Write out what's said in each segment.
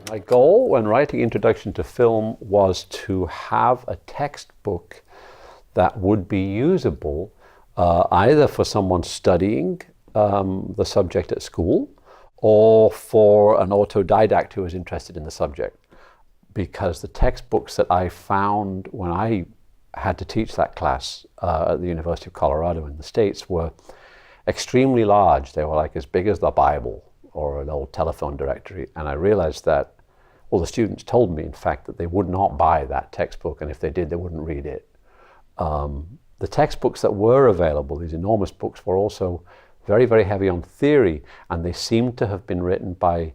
My goal when writing Introduction to Film was to have a textbook that would be usable either for someone studying the subject at school or for an autodidact who was interested in the subject. Because the textbooks that I found when I had to teach that class at the University of Colorado in the States were extremely large. They were like as big as the Bible or an old telephone directory. And I realized that, well, the students told me, in fact, that they would not buy that textbook, and if they did, they wouldn't read it. The textbooks that were available, these enormous books, were also very, very heavy on theory, and they seemed to have been written by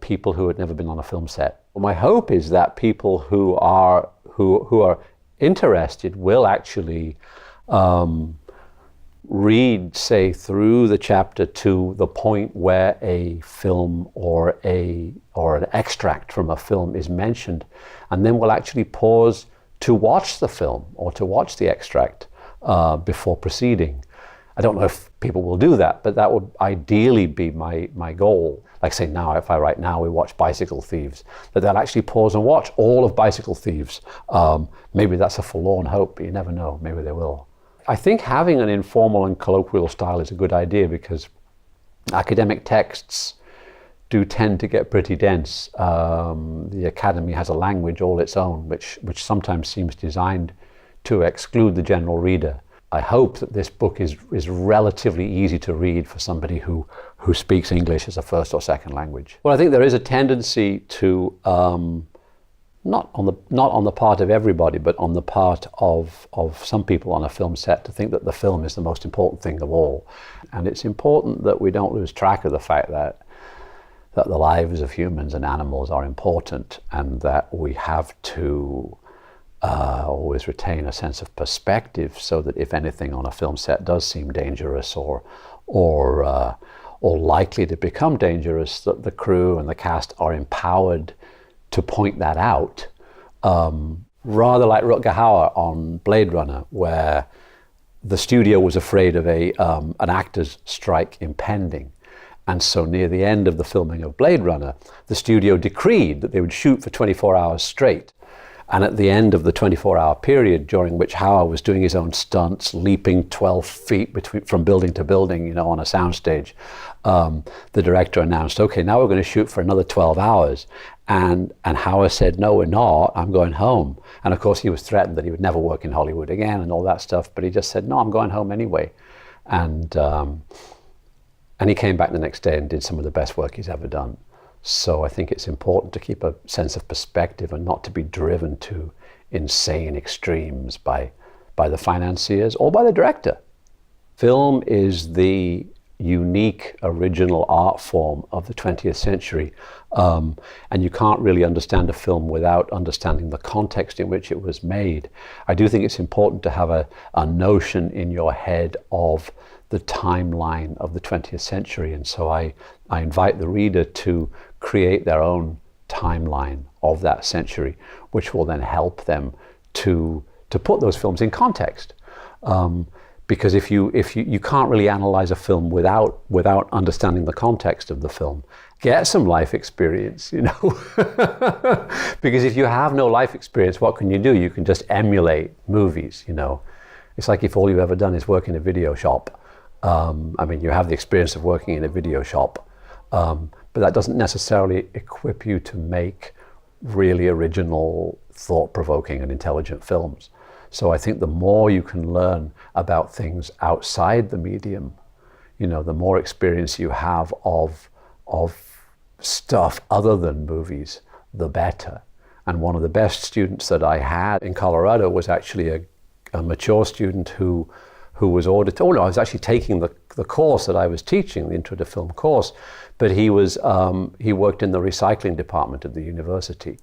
people who had never been on a film set. Well, my hope is that people who are interested will actually read, say, through the chapter to the point where a film or an extract from a film is mentioned, and then will actually pause to watch the film or to watch the extract before proceeding. I don't know if people will do that, but that would ideally be my goal. Like say now, if I write now, we watch Bicycle Thieves, that they'll actually pause and watch all of Bicycle Thieves. Maybe that's a forlorn hope, but you never know, maybe they will. I think having an informal and colloquial style is a good idea because academic texts do tend to get pretty dense. The academy has a language all its own, which sometimes seems designed to exclude the general reader. I hope that this book is relatively easy to read for somebody who speaks English as a first or second language. Well, I think there is a tendency to, not on the part of everybody, but on the part of some people on a film set, to think that the film is the most important thing of all. And it's important that we don't lose track of the fact that the lives of humans and animals are important, and that we have to always retain a sense of perspective, so that if anything on a film set does seem dangerous or likely to become dangerous, that the crew and the cast are empowered to point that out. Rather like Rutger Hauer on Blade Runner, where the studio was afraid of an actors' strike impending. And so near the end of the filming of Blade Runner, the studio decreed that they would shoot for 24 hours straight. And at the end of the 24-hour period, during which Hauer was doing his own stunts, leaping 12 feet from building to building, on a soundstage, the director announced, okay, now we're going to shoot for another 12 hours. And Hauer said, no, we're not, I'm going home. And of course he was threatened that he would never work in Hollywood again and all that stuff, but he just said, no, I'm going home anyway. And he came back the next day and did some of the best work he's ever done. So I think it's important to keep a sense of perspective and not to be driven to insane extremes by the financiers or by the director. Film is the unique, original art form of the 20th century. And you can't really understand a film without understanding the context in which it was made. I do think it's important to have a notion in your head of the timeline of the 20th century. And so I invite the reader to create their own timeline of that century, which will then help them to put those films in context. Because if you can't really analyze a film without understanding the context of the film. Get some life experience, because if you have no life experience, what can you do? You can just emulate movies, It's like if all you've ever done is work in a video shop. You have the experience of working in a video shop, but that doesn't necessarily equip you to make really original, thought-provoking and intelligent films. So I think the more you can learn about things outside the medium, the more experience you have of stuff other than movies, the better. And one of the best students that I had in Colorado was actually a mature student who was ordered. I was actually taking the course that I was teaching, the Intro to Film course, but he worked in the recycling department at the university.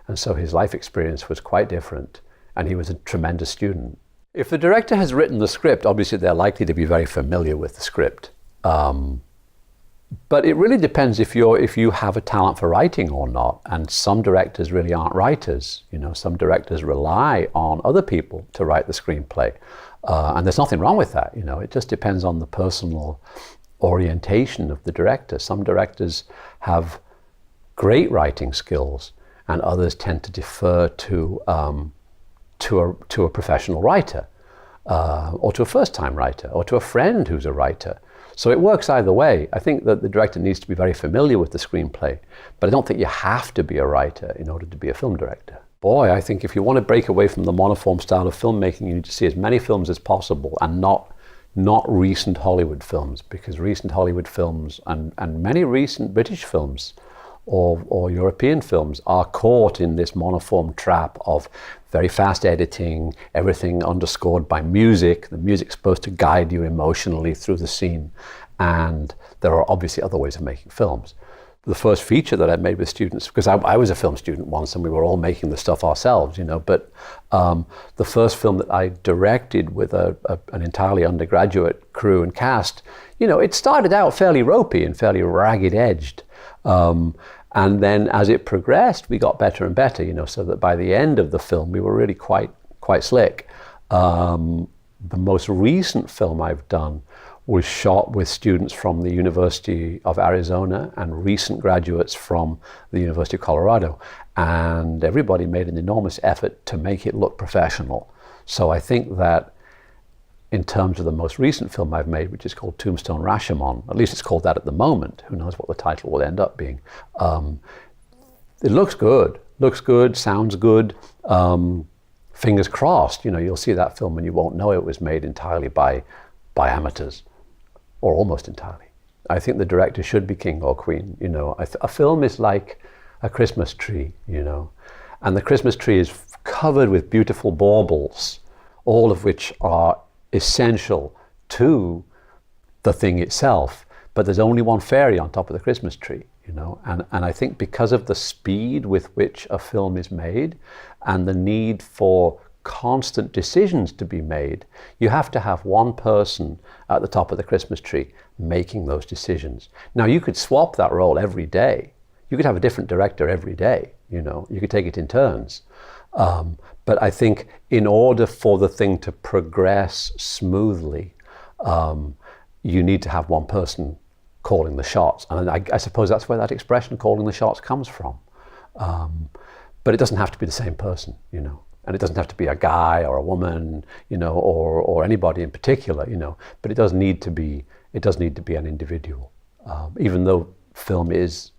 And so his life experience was quite different, and he was a tremendous student. If the director has written the script, obviously they're likely to be very familiar with the script. But it really depends if you have a talent for writing or not. And some directors really aren't writers. Some directors rely on other people to write the screenplay. And there's nothing wrong with that. It just depends on the personal orientation of the director. Some directors have great writing skills, and others tend to defer to a professional writer, or to a first-time writer, or to a friend who's a writer. So it works either way. I think that the director needs to be very familiar with the screenplay, but I don't think you have to be a writer in order to be a film director. Boy, I think if you want to break away from the monoform style of filmmaking, you need to see as many films as possible, and not recent Hollywood films, because recent Hollywood films and many recent British films or European films are caught in this monoform trap of very fast editing, everything underscored by music. The music's supposed to guide you emotionally through the scene, and there are obviously other ways of making films. The first feature that I made with students, because I was a film student once and we were all making the stuff ourselves, but the first film that I directed with an entirely undergraduate crew and cast, it started out fairly ropey and fairly ragged edged. And then as it progressed, we got better and better, so that by the end of the film, we were really quite slick. The most recent film I've done was shot with students from the University of Arizona and recent graduates from the University of Colorado. And everybody made an enormous effort to make it look professional. So I think that in terms of the most recent film I've made, which is called Tombstone Rashomon, at least it's called that at the moment, who knows what the title will end up being. It looks good, sounds good. Fingers crossed, you'll see that film and you won't know it was made entirely by amateurs, or almost entirely. I think the director should be king or queen. A film is like a Christmas tree, and the Christmas tree is covered with beautiful baubles, all of which are essential to the thing itself, but there's only one fairy on top of the Christmas tree, and I think because of the speed with which a film is made and the need for constant decisions to be made, you have to have one person at the top of the Christmas tree making those decisions. Now, you could swap that role every day. You could have a different director every day, you could take it in turns. But I think in order for the thing to progress smoothly, you need to have one person calling the shots. And I suppose that's where that expression, calling the shots, comes from. But it doesn't have to be the same person, and it doesn't have to be a guy or a woman, or anybody in particular, but it does need to be an individual. Even though film is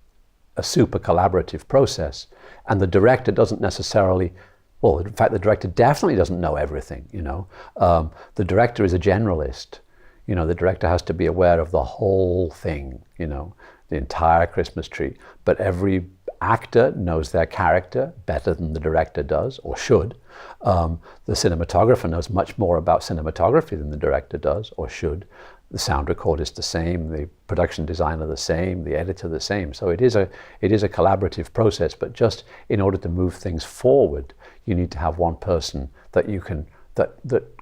a super collaborative process, and the director doesn't necessarily, well, in fact, the director definitely doesn't know everything, the director is a generalist. The director has to be aware of the whole thing, the entire Christmas tree, but every actor knows their character better than the director does, or should. The cinematographer knows much more about cinematography than the director does, or should. The sound recordist the same, the production designer the same, the editor the same. So it is a collaborative process, but just in order to move things forward, you need to have one person that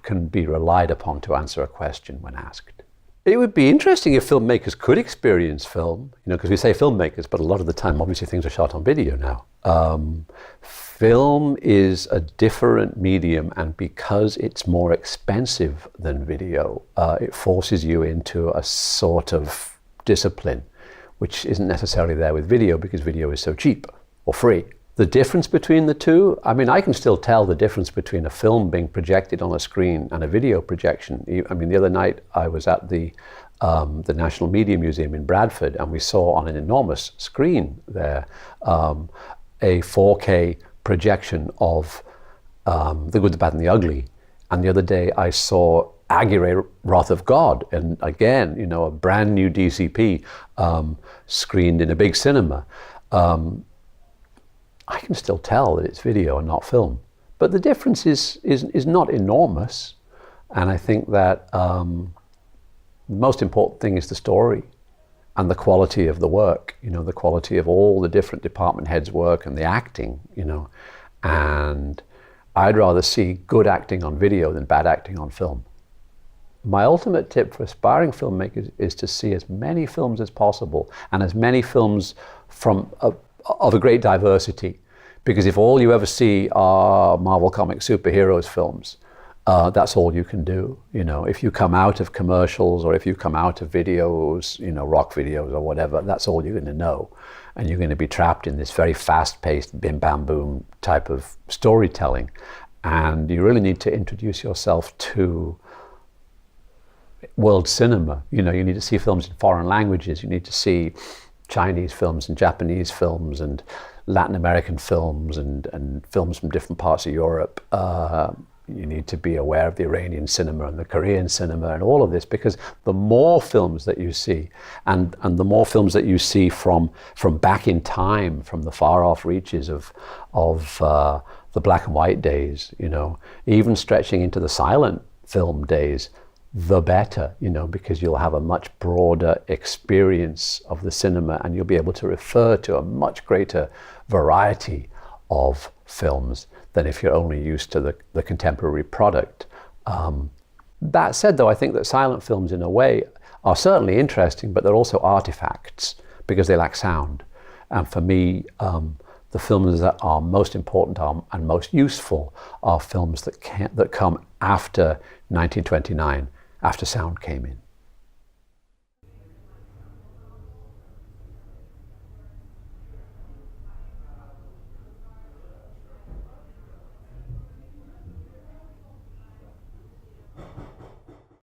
can be relied upon to answer a question when asked. It would be interesting if filmmakers could experience film, because we say filmmakers, but a lot of the time, obviously, things are shot on video now. Film is a different medium, and because it's more expensive than video, it forces you into a sort of discipline, which isn't necessarily there with video, because video is so cheap or free. The difference between the two, I can still tell the difference between a film being projected on a screen and a video projection. The other night I was at the National Media Museum in Bradford, and we saw on an enormous screen there a 4K projection of The Good, the Bad and the Ugly. And the other day I saw Aguirre, Wrath of God, and again, a brand new DCP screened in a big cinema. I can still tell that it's video and not film, but the difference is not enormous. And I think that the most important thing is the story and the quality of the work, the quality of all the different department heads' work and the acting, and I'd rather see good acting on video than bad acting on film. My ultimate tip for aspiring filmmakers is to see as many films as possible, and as many films of a great diversity, because if all you ever see are Marvel Comics superheroes films, that's all you can do. If you come out of commercials, or if you come out of videos, rock videos or whatever, that's all you're going to know. and you're going to be trapped in this very fast-paced bim bam boom type of storytelling. And you really need to introduce yourself to world cinema. You know, you need to see films in foreign languages. You need to see Chinese films and Japanese films and Latin American films and films from different parts of Europe. You need to be aware of the Iranian cinema and the Korean cinema and all of this, because the more films that you see, and the more films that you see from back in time, from the far off reaches of the black and white days, you know, even stretching into the silent film days, the better, you know, because you'll have a much broader experience of the cinema, and you'll be able to refer to a much greater variety of films than if you're only used to the contemporary product. That said, though, I think that silent films in a way are certainly interesting, but they're also artifacts because they lack sound. And for me, the films that are most important and most useful are films that come after 1929, after sound came in.